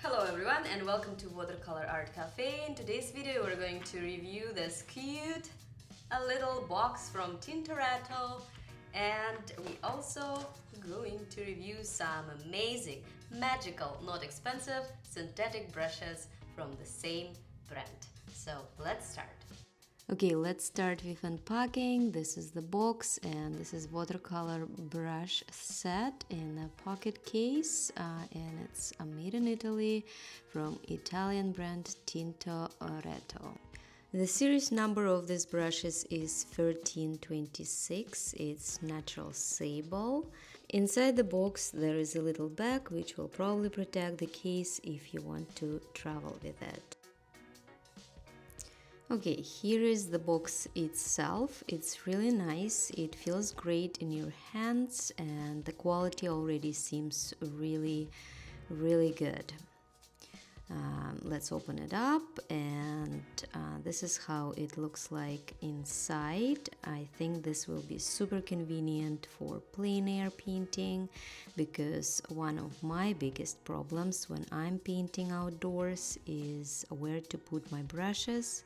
Hello everyone and welcome to Watercolor Art Cafe. In today's video we're going to review this cute a little box from Tintoretto, and we also going to review some amazing, magical, not expensive synthetic brushes from the same brand. So let's start. Okay, let's start with unpacking. This is the box and this is watercolor brush set in a pocket case, and it's made in Italy from Italian brand Tintoretto. The series number of these brushes is 1326. It's natural sable. Inside the box there is a little bag which will probably protect the case if you want to travel with it. Okay, here is the box itself. It's really nice. It feels great in your hands and the quality already seems really good. Let's open it up, and this is how it looks like inside. I think this will be super convenient for plein air painting, because one of my biggest problems when I'm painting outdoors is where to put my brushes.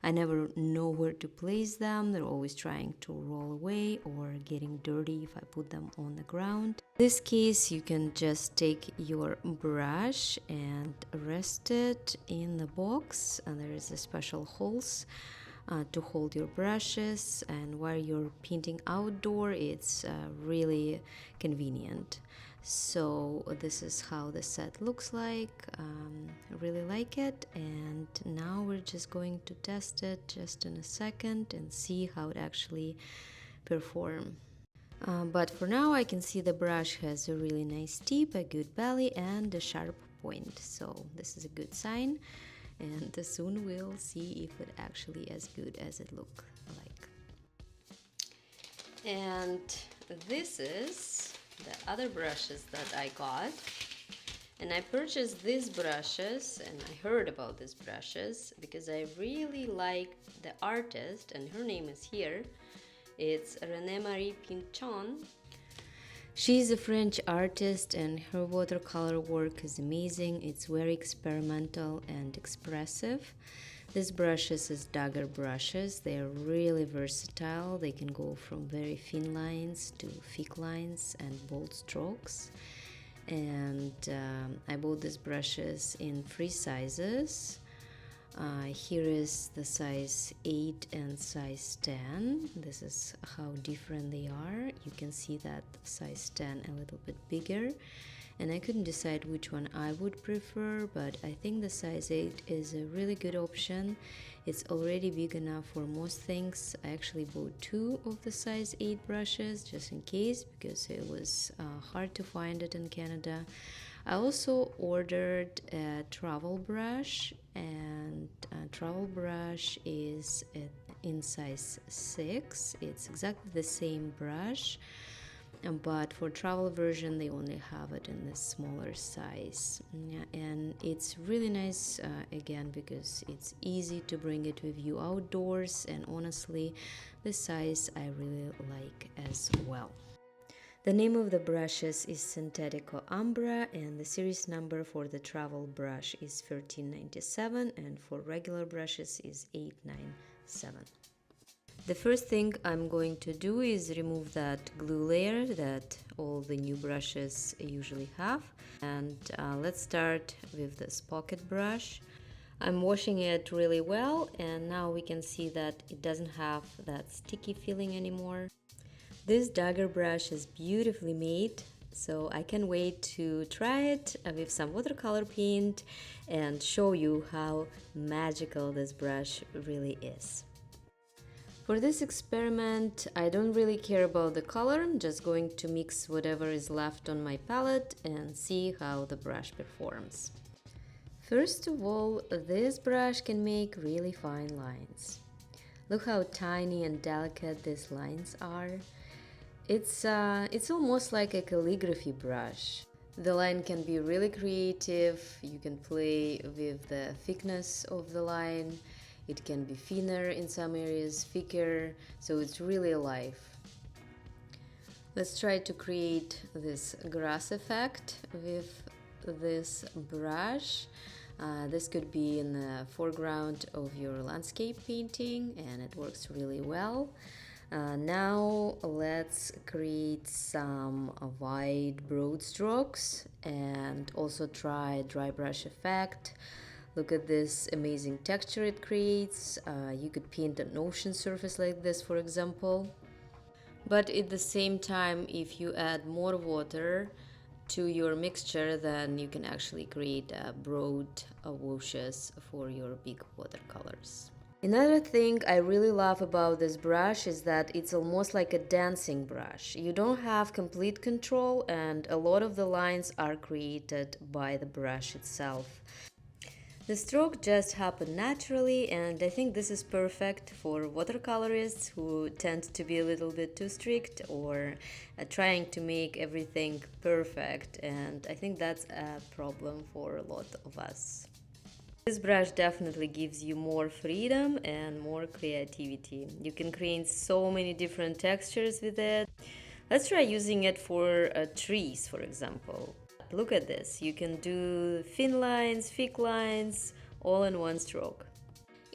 I never know where to place them. They're always trying to roll away or getting dirty if I put them on the ground. In this case, you can just take your brush and rest it in the box, and there is a special holes to hold your brushes, and while you're painting outdoor it's really convenient. So this is how the set looks like. I really like it, and now we're just going to test it just in a second and see how it actually performs. But for now I can see the brush has a really nice tip, a good belly and a sharp point, so this is a good sign, and soon we'll see if it actually as good as it looks like. And this is the other brushes that I got, and I purchased these brushes and I heard about these brushes because I really like the artist, and her name is here. It's René Marie Pinchon. She's a French artist and her watercolor work is amazing. It's very experimental and expressive. These brushes is dagger brushes. They are really versatile. They can go from very thin lines to thick lines and bold strokes. And I bought these brushes in 3 sizes. Here is the size 8 and size 10. This is how different they are. You can see that size 10 a little bit bigger, and I couldn't decide which one I would prefer, but I think the size 8 is a really good option. It's already big enough for most things. I actually bought 2 of the size 8 brushes just in case, because it was hard to find it in Canada. I also ordered a travel brush, and a travel brush is in size 6. It's exactly the same brush, but for travel version they only have it in the smaller size. And it's really nice again because it's easy to bring it with you outdoors, and honestly the size I really like as well. The name of the brushes is Sinthetico Ambra, and the series number for the travel brush is 1397, and for regular brushes is 897. The first thing I'm going to do is remove that glue layer that all the new brushes usually have. And let's start with this pocket brush. I'm washing it really well, and now we can see that it doesn't have that sticky feeling anymore. This dagger brush is beautifully made, so I can't wait to try it with some watercolor paint and show you how magical this brush really is. For this experiment, I don't really care about the color. I'm just going to mix whatever is left on my palette and see how the brush performs. First of all, this brush can make really fine lines. Look how tiny and delicate these lines are. It's almost like a calligraphy brush. The line can be really creative. You can play with the thickness of the line. It can be thinner in some areas, thicker, so it's really alive. Let's try to create this grass effect with this brush. This could be in the foreground of your landscape painting, and it works really well. Now let's create some wide broad strokes and also try dry brush effect. Look at this amazing texture it creates. You could paint an ocean surface like this, for example. But at the same time, if you add more water to your mixture, then you can actually create broad washes for your big watercolors. Another thing I really love about this brush is that it's almost like a dancing brush. You don't have complete control, and a lot of the lines are created by the brush itself. The stroke just happened naturally, and I think this is perfect for watercolorists who tend to be a little bit too strict or trying to make everything perfect, and I think that's a problem for a lot of us. This brush definitely gives you more freedom and more creativity. You can create so many different textures with it. Let's try using it for trees, for example. Look at this. You can do thin lines, thick lines, all in one stroke.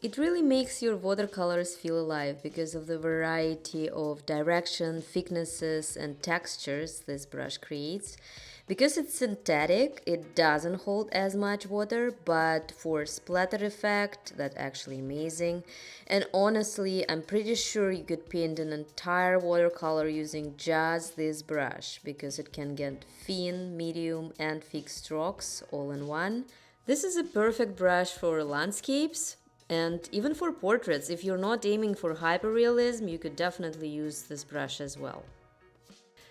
It really makes your watercolors feel alive because of the variety of direction, thicknesses, and textures this brush creates. Because it's synthetic, it doesn't hold as much water, but for splatter effect, that's actually amazing. And honestly, I'm pretty sure you could paint an entire watercolor using just this brush, because it can get thin, medium, and thick strokes all in one. This is a perfect brush for landscapes, and even for portraits. If you're not aiming for hyperrealism, you could definitely use this brush as well.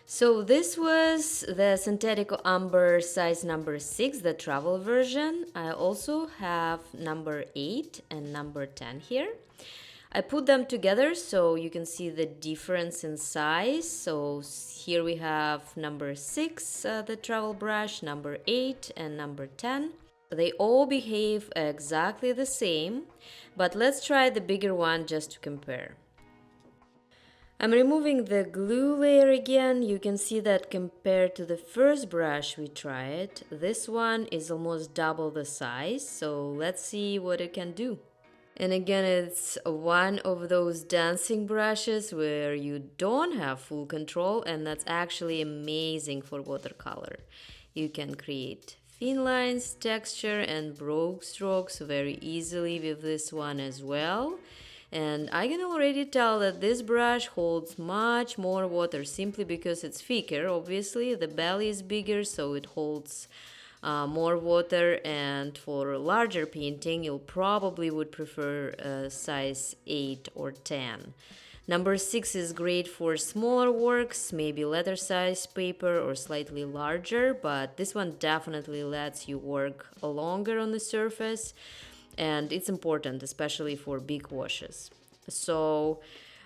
So this was the synthetic umber size number 6, the travel version. I also have number 8 and number 10 here. I put them together so you can see the difference in size. So here we have number 6, the travel brush, number 8 and number 10. They all behave exactly the same, but let's try the bigger one just to compare. I'm removing the glue layer again. You can see that compared to the first brush we tried, this one is almost double the size, so let's see what it can do. And again, it's one of those dancing brushes where you don't have full control, and that's actually amazing for watercolor. You can create thin lines, texture, and broad strokes very easily with this one as well. And I can already tell that this brush holds much more water simply because it's thicker. Obviously, the belly is bigger, so it holds more water, and for larger painting, you'll probably would prefer size 8 or 10. Number 6 is great for smaller works, maybe letter size paper or slightly larger, but this one definitely lets you work longer on the surface, and it's important, especially for big washes. So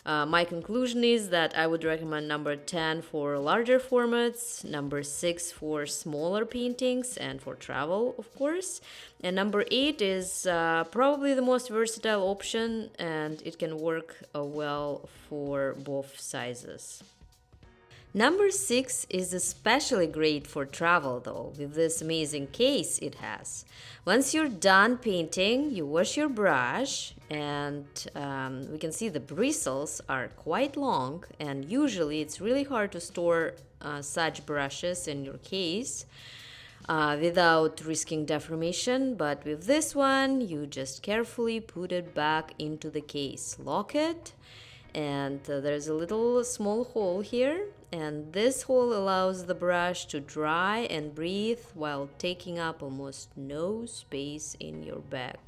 my conclusion is that I would recommend number 10 for larger formats, number 6 for smaller paintings and for travel, of course, and number 8 is probably the most versatile option, and it can work well for both sizes. Number 6 is especially great for travel though, with this amazing case it has. Once you're done painting, you wash your brush, and we can see the bristles are quite long, and usually it's really hard to store such brushes in your case without risking deformation, but with this one, you just carefully put it back into the case, lock it, and there's a little small hole here, and this hole allows the brush to dry and breathe while taking up almost no space in your bag.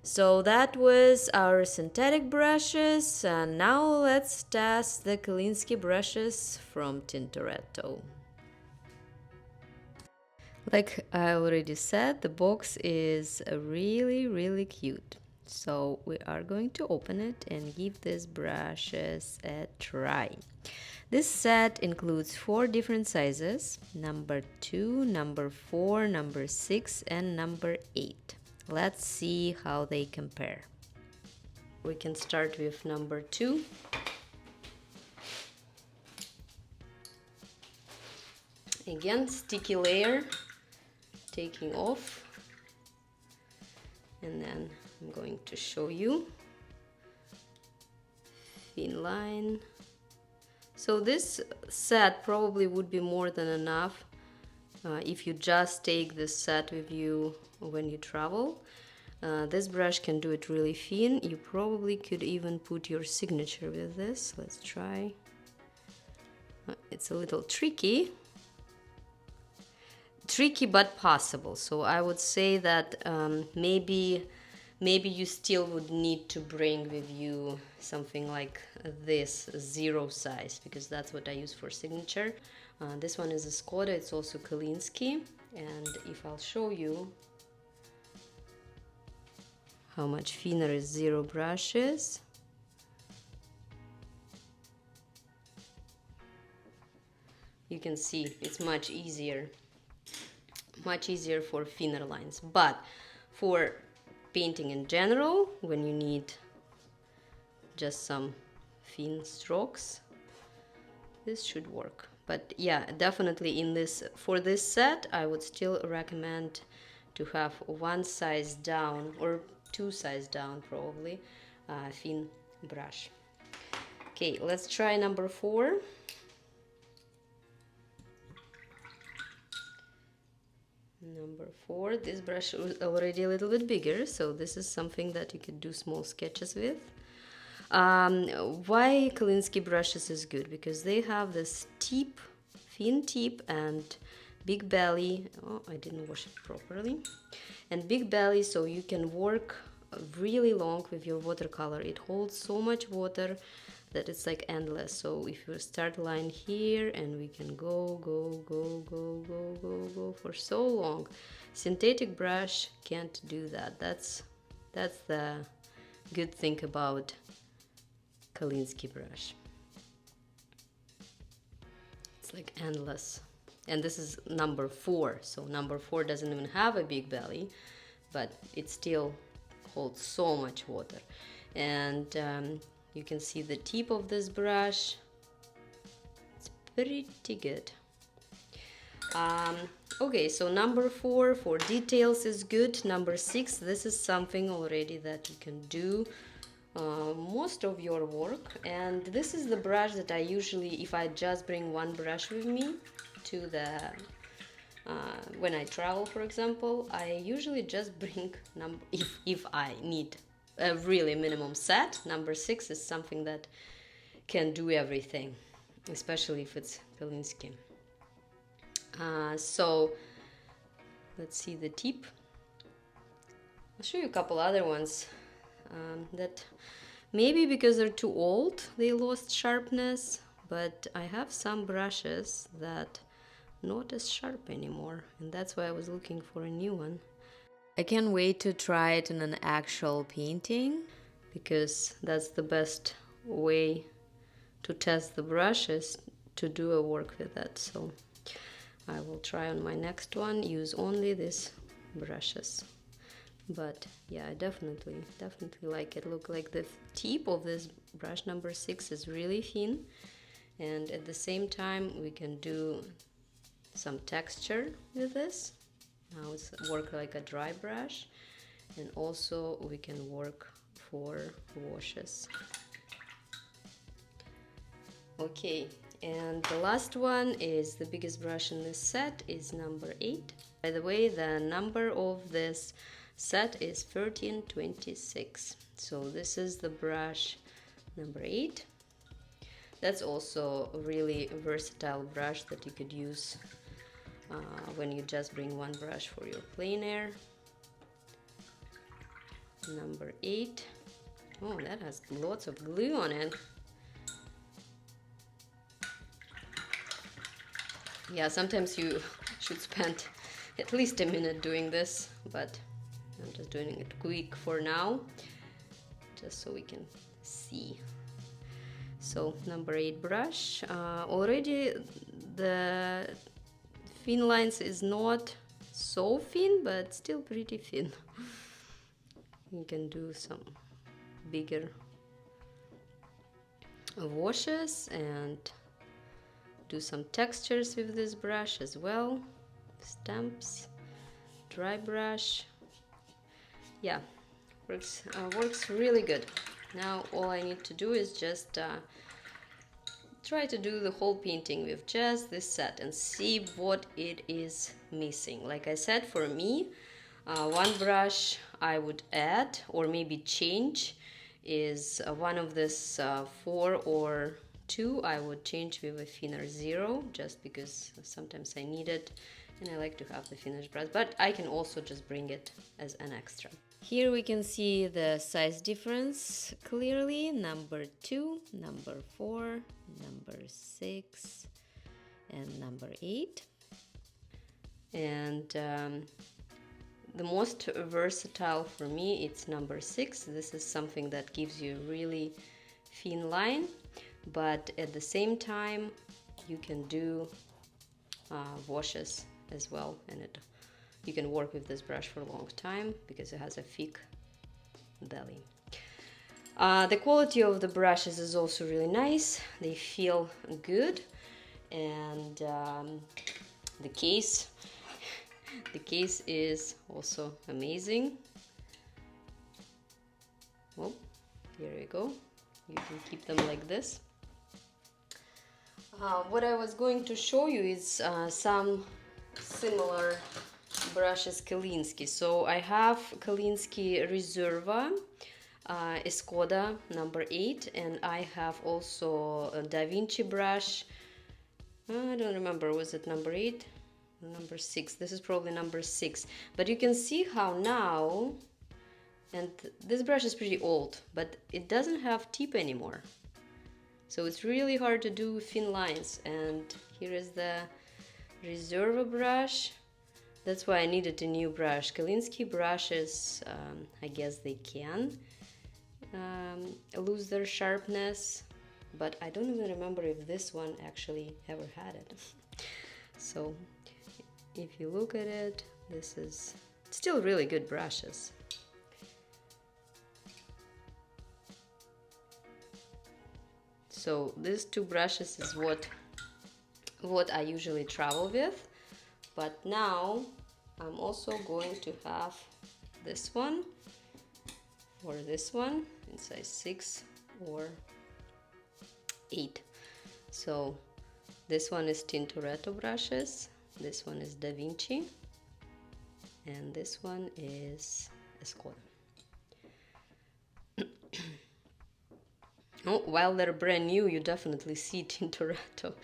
So that was our synthetic brushes, and now let's test the Kolinsky brushes from Tintoretto. Like I already said, the box is really cute. So we are going to open it and give these brushes a try. This set includes 4 different sizes, number 2, number 4, number 6, and number 8. Let's see how they compare. We can start with number 2. Again, sticky layer. taking off, and then I'm going to show you thin line. So this set probably would be more than enough if you just take this set with you when you travel. This brush can do it really thin. You probably could even put your signature with this. Let's try. It's a little tricky but possible. So I would say that maybe you still would need to bring with you something like this 0 size, because that's what I use for signature. This one is a Skoda, it's also Kolinsky, and if I'll show you how much thinner is 0 brushes. You can see it's much easier for thinner lines. But for painting in general, when you need just some thin strokes, this should work. But yeah, definitely for this set, I would still recommend to have 1 size down or 2 size down probably thin brush. Okay, let's try number 4. Number 4, this brush was already a little bit bigger, so this is something that you could do small sketches with. Why Kolinsky brushes is good? Because they have this tip, thin tip, and big belly. Oh, I didn't wash it properly. And big belly, so you can work really long with your watercolor. It holds so much water that it's like endless. So if you start line here, and we can go for so long. Synthetic brush can't do that. That's the good thing about Kolinsky brush. It's like endless. And this is number 4, so number 4 doesn't even have a big belly, but it still holds so much water. And you can see the tip of this brush. It's pretty good. Okay, so number 4 for details is good. Number 6, this is something already that you can do most of your work. And this is the brush that I usually, if I just bring one brush with me to the when I travel, for example, I usually just bring if I need a really minimum set. Number 6 is something that can do everything, especially if it's Kolinsky. So let's see the tip. I'll show you a couple other ones that maybe because they're too old they lost sharpness, but I have some brushes that not as sharp anymore, and that's why I was looking for a new one. I can't wait to try it in an actual painting, because that's the best way to test the brushes, to do a work with that. So I will try on my next one, use only these brushes. But yeah, I definitely like it. Look, like the tip of this brush number 6 is really thin, and at the same time we can do some texture with this. Now it's work like a dry brush, and also we can work for washes. Okay, and the last one is the biggest brush in this set, is number 8. By the way, the number of this set is 1326. So this is the brush number 8. That's also a really versatile brush that you could use when you just bring one brush for your plein air. Number 8. Oh, that has lots of glue on it. Yeah, sometimes you should spend at least a minute doing this, but I'm just doing it quick for now, just so we can see. So number 8 brush. Already the thin lines is not so thin, but still pretty thin. You can do some bigger washes and do some textures with this brush as well, stamps. dry brush. Yeah, works really good. Now all I need to do is just try to do the whole painting with just this set and see what it is missing. Like I said, for me, one brush I would add or maybe change is one of this 4 or 2 I would change with a thinner 0, just because sometimes I need it and I like to have the finished brush, but I can also just bring it as an extra. Here we can see the size difference clearly, number 2, number 4, number 6, and number 8. And the most versatile for me, it's number 6. This is something that gives you a really thin line, but at the same time you can do washes as well, and you can work with this brush for a long time because it has a thick belly. The quality of the brushes is also really nice. They feel good, and the case is also amazing. Oh, here we go. You can keep them like this. What I was going to show you is some similar brushes Kalinsky. So I have Kalinsky Reserva Escoda number 8, and I have also a Da Vinci brush. I don't remember, was it number 8? Number 6. This is probably number 6. But you can see how now, and this brush is pretty old, but it doesn't have tip anymore. So it's really hard to do thin lines. And here is the Reserva brush. That's why I needed a new brush. Kalinsky brushes, I guess they can lose their sharpness, but I don't even remember if this one actually ever had it. So if you look at it, this is still really good brushes. So these 2 brushes is what I usually travel with, but now I'm also going to have this one or this one in size 6 or 8. So this one is Tintoretto brushes, this one is Da Vinci, and this one is Escoda. Oh, while they're brand new, you definitely see Tintoretto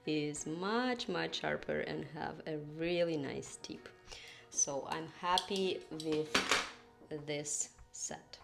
is much sharper and have a really nice tip. So I'm happy with this set.